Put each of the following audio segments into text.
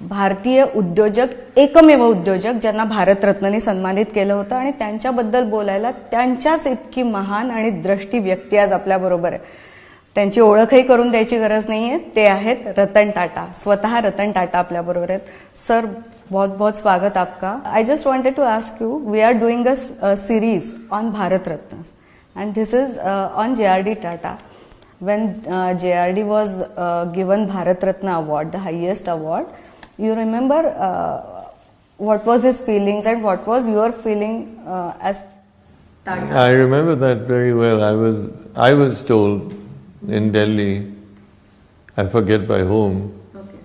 भारतीय उद्योजक, एकमेव उद्योजक ज्यांना भारतरत्नने सन्मानित केलं होतं आणि त्यांच्याबद्दल बोलायला त्यांच्याच इतकी महान आणि द्रष्टी व्यक्ती आज आपल्या बरोबर आहे. त्यांची ओळखही करून द्यायची गरज नाहीये. ते आहेत रतन टाटा. स्वतः रतन टाटा आपल्या बरोबर आहेत. सर, बहुत बहुत स्वागत आपका. I just wanted to ask you, we are doing a series on Bharat Ratna and this is on JRD Tata. When JRD was given Bharat Ratna award, the highest award, you remember what was his feelings and what was your feeling as Tata? I remember that very well. I was told in Delhi, I forget by whom. Okay.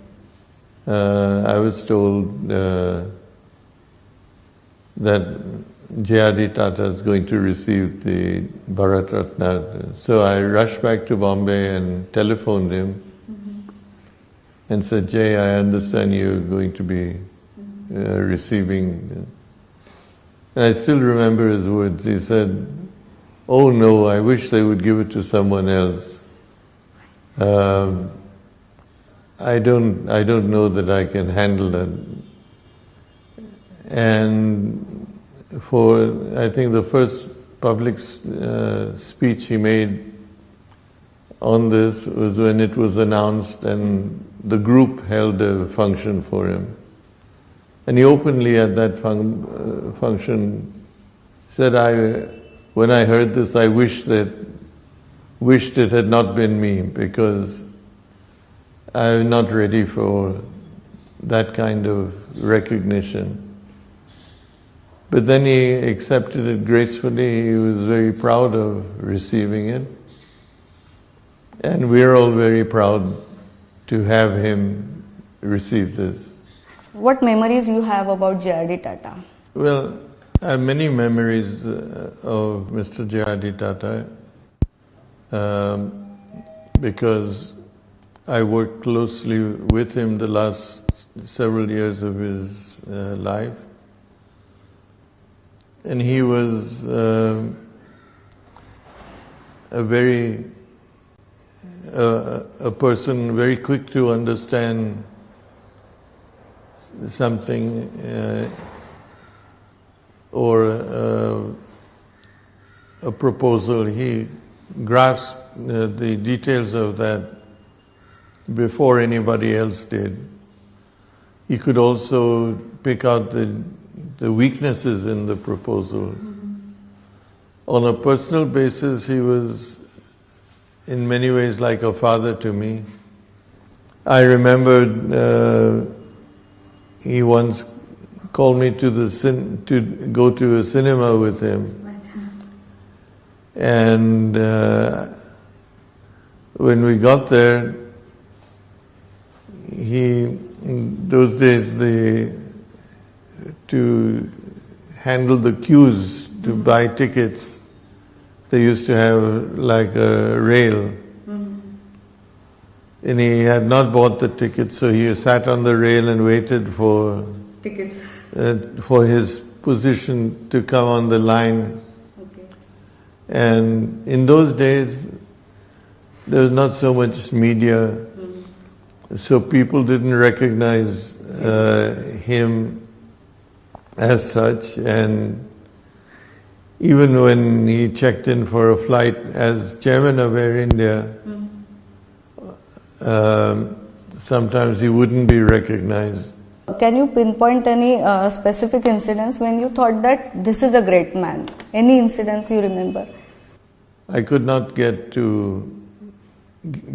I was told that JRD Tata is going to receive the Bharat Ratna. So I rushed back to Bombay and telephoned him and said, Jay, I understand you're going to be receiving. And I still remember his words. He said, oh no, I wish they would give it to someone else. I don't know that I can handle that. And for, I think the first public speech he made on this was when it was announced and the group held a function for him. And he openly at that function said, when I heard this, I wished it had not been me, because I'm not ready for that kind of recognition. But then he accepted it gracefully. He was very proud of receiving it. And we're all very proud to have him receive this. What memories you have about JRD Tata? Well, I have many memories of Mr. JRD Tata because I worked closely with him the last several years of his life. And he was a person very quick to understand something or a proposal. He grasped the details of that before anybody else did. He could also pick out the weaknesses in the proposal. On a personal basis, he was in many ways like a father to me. I remembered he once called me to go to a cinema with him. And when we got there, in those days, to handle the queues to buy tickets, they used to have like a rail. And he had not bought the tickets, so he sat on the rail and waited for Tickets. For his position to come on the line. Okay. And in those days, there was not so much media, so people didn't recognize him as such. And even when he checked in for a flight as chairman of Air India, sometimes he wouldn't be recognized. Can you pinpoint any specific incidents when you thought that this is a great man? Any incidents you remember? I could not get to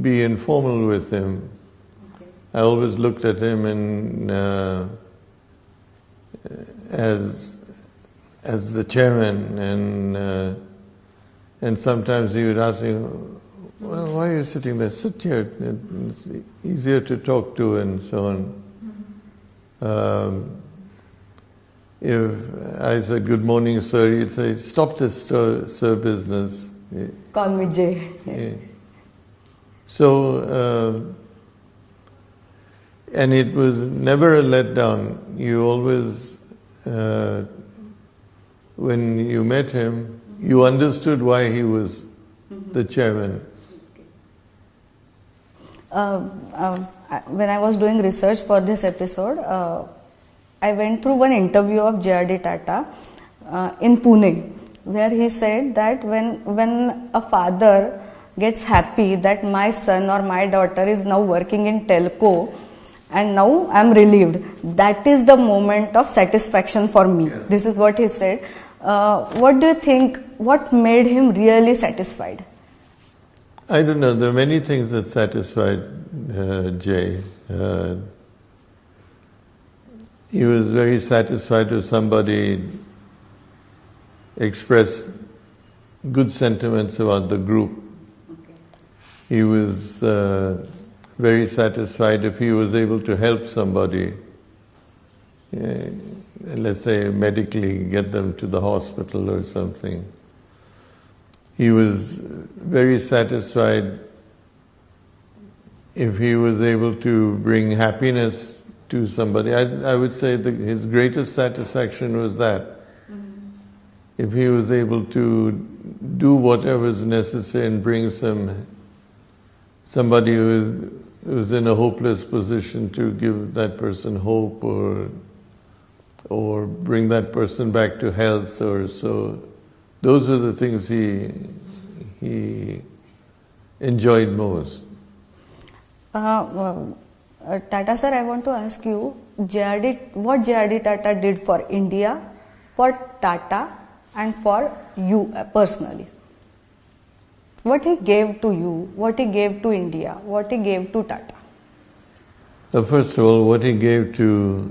be informal with him. Okay. I always looked at him and as the chairman, and sometimes he would ask me, well, why are you sitting there? Sit here. It's easier to talk to, and so on. If I said, good morning, sir, he'd say, stop this, sir business. Call me Jay. Yeah. So, and it was never a letdown. You always, when you met him, you understood why he was the chairman. when I was doing research for this episode, I went through one interview of J.R.D. Tata in Pune, where he said that when a father gets happy that my son or my daughter is now working in telco and now I'm relieved, that is the moment of satisfaction for me. Yeah. This is what he said. What do you think, what made him really satisfied? I don't know. There are many things that satisfied Jay. He was very satisfied if somebody expressed good sentiments about the group. Okay. He was very satisfied if he was able to help somebody, let's say medically, get them to the hospital or something. He was very satisfied if he was able to bring happiness to somebody. I would say his greatest satisfaction was that. Mm-hmm. If he was able to do whatever is necessary and bring somebody who was in a hopeless position, to give that person hope or bring that person back to health or so. Those are the things he enjoyed most. Tata sir, I want to ask you, what J.R.D. Tata did for India, for Tata, and for you personally? What he gave to you, what he gave to India, what he gave to Tata? First of all, what he gave to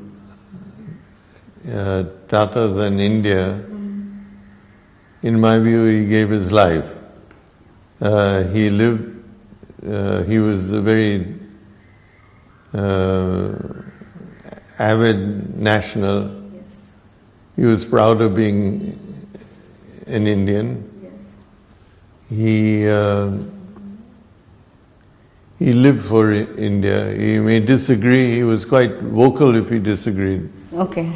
Tatas and India, in my view, he gave his life. He was a very avid national. Yes. He was proud of being an Indian. Yes. He lived for India. He may disagree. He was quite vocal if he disagreed. Okay.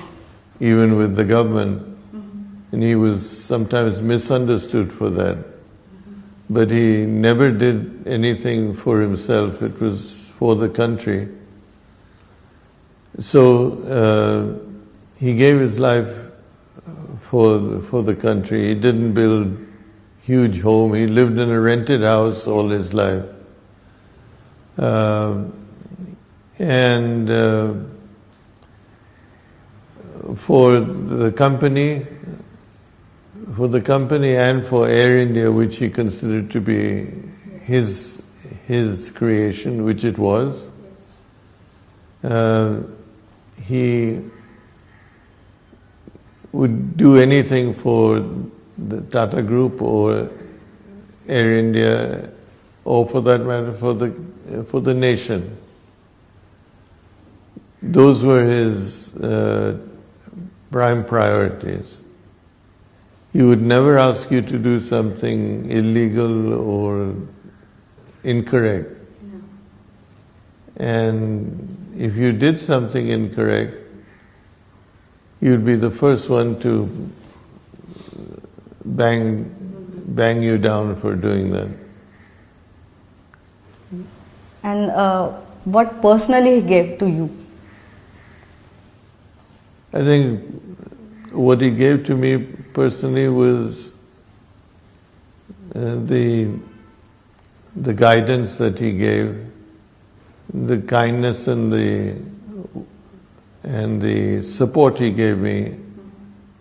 Even with the government. Mm-hmm. And he was sometimes misunderstood for that. Mm-hmm. But he never did anything for himself. It was for the country. So he gave his life for the country. He didn't build huge home. He lived in a rented house all his life. For the company and for Air India, which he considered to be his creation, which it was, he would do anything for the Tata Group or Air India, or for that matter for the nation. Those were his prime priorities. He would never ask you to do something illegal or incorrect. No. And if you did something incorrect, you'd be the first one to bang you down for doing that. And what personally he gave to you? I think what he gave to me personally was the guidance that he gave, the kindness and the support he gave me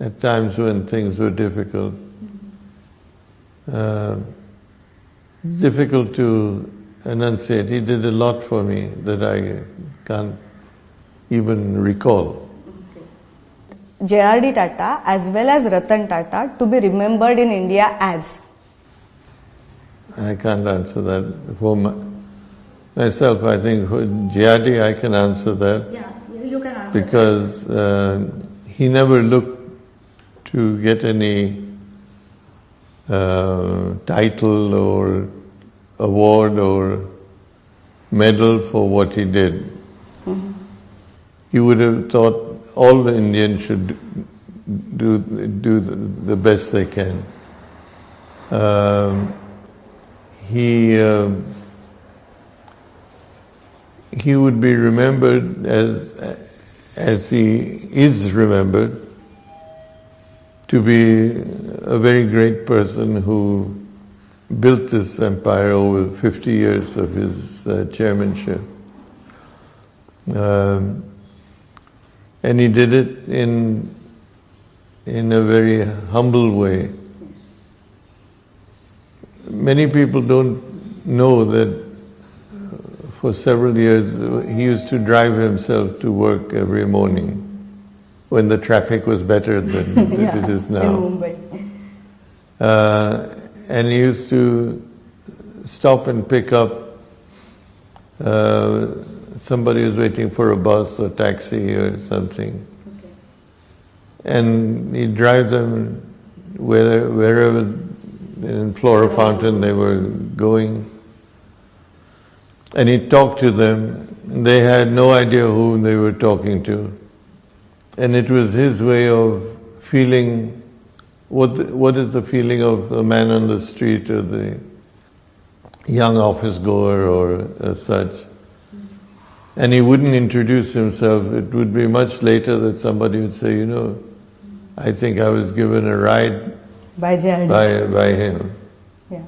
at times when things were difficult. Difficult to enunciate. He did a lot for me that I can't even recall. J.R.D. Tata as well as Ratan Tata to be remembered in India as? I can't answer that. For myself, I think for J.R.D. I can answer that. Yeah, you can answer because he never looked to get any title or award or medal for what he did. Mm-hmm. He would have thought all the Indians should do the best they can. He he would be remembered as he is remembered, to be a very great person who built this empire over 50 years of his chairmanship. And he did it in a very humble way. Many people don't know that for several years he used to drive himself to work every morning when the traffic was better than it is now. In Mumbai. And he used to stop and pick up somebody who's waiting for a bus or taxi or something. Okay. And he'd drive them wherever in Flora Fountain they were going. And he'd talk to them. They had no idea whom they were talking to. And it was his way of feeling what is the feeling of a man on the street or the young office goer or such. And he wouldn't introduce himself. It would be much later that somebody would say, you know, I think I was given a ride By JRD. by him. Yeah.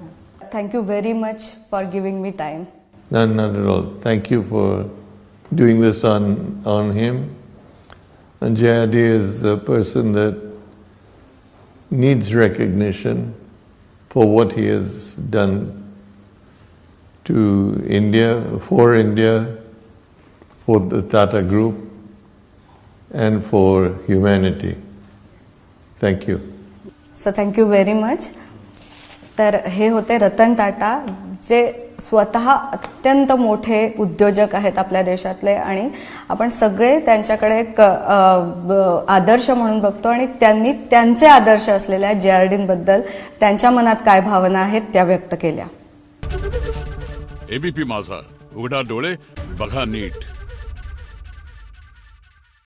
Thank you very much for giving me time. No, not at all. Thank you for doing this on him. And JRD is a person that needs recognition for what he has done to India, for the Tata Group, and for humanity. Thank you. So thank you very much. तर हे होते रतन टाटा, जे स्वतः अत्यंत मोठे उद्योजक आहेत आपल्या देशातले, आणि आपण सगळे त्यांच्याकडे एक आदर्श म्हणून बघतो, आणि त्यांनी त्यांचे आदर्श असलेल्या JRDबद्दल त्यांच्या मनात काय भावना आहेत त्या व्यक्त केल्या. ABP माझा, उघडा डोळे बघा नीट.